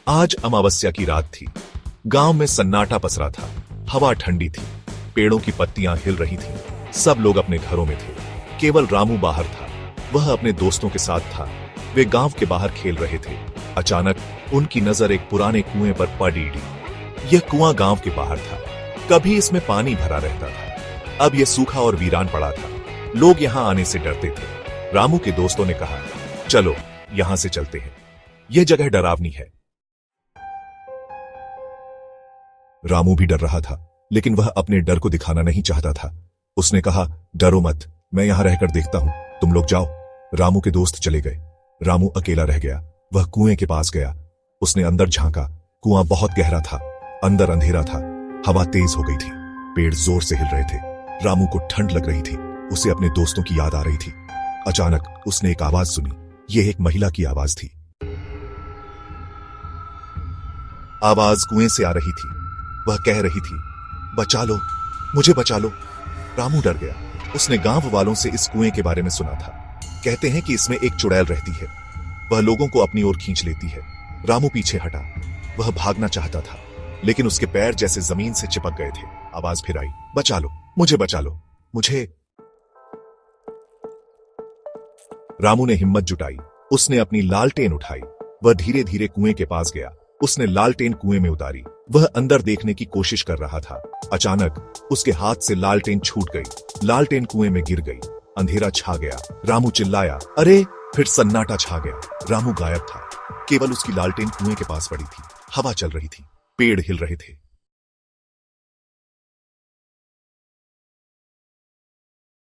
आज अमावस्या की रात थी। गांव में सन्नाटा पसरा था। हवा ठंडी थी, पेड़ों की पत्तियां हिल रही थीं। सब लोग अपने घरों में थे। केवल रामू बाहर था। वह अपने दोस्तों के साथ था। वे गांव के बाहर खेल रहे थे। अचानक उनकी नजर एक पुराने कुएं पर पड़ी। यह कुआं गांव के बाहर था। कभी इसमें पानी भरा रहता था। अब यह सूखा और वीरान पड़ा था। लोग यहां आने से डरते थे। रामू के दोस्तों ने कहा, चलो यहां से चलते हैं, यह जगह डरावनी है। रामू भी डर रहा था, लेकिन वह अपने डर को दिखाना नहीं चाहता था। उसने कहा, डरो मत, मैं यहां रहकर देखता हूं, तुम लोग जाओ। रामू के दोस्त चले गए। रामू अकेला रह गया। वह कुएं के पास गया। उसने अंदर झांका। कुआं बहुत गहरा था। अंदर अंधेरा था। हवा तेज हो गई थी। पेड़ जोर से हिल रहे थे। रामू को ठंड लग रही थी। उसे अपने दोस्तों की याद आ रही थी। अचानक उसने एक आवाज सुनी। यह एक महिला की आवाज थी। आवाज कुएं से आ रही थी। वह कह रही थी, बचा लो, मुझे बचा लो। रामू डर गया। उसने गांव वालों से इस कुएं के बारे में सुना था। कहते हैं कि इसमें एक चुड़ैल रहती है। वह लोगों को अपनी ओर खींच लेती है। रामू पीछे हटा। वह भागना चाहता था, लेकिन उसके पैर जैसे जमीन से चिपक गए थे। आवाज फिर आई, बचा लो, मुझे बचा लो, मुझे। रामू ने हिम्मत जुटाई। उसने अपनी लालटेन उठाई। वह धीरे धीरे कुएं के पास गया। उसने लालटेन कुएं में उतारी। वह अंदर देखने की कोशिश कर रहा था। अचानक उसके हाथ से लालटेन छूट गई। लालटेन कुएं में गिर गई। अंधेरा छा गया। रामू चिल्लाया, अरे! फिर सन्नाटा छा गया। रामू गायब था। केवल उसकी लालटेन कुएं के पास पड़ी थी। हवा चल रही थी। पेड़ हिल रहे थे।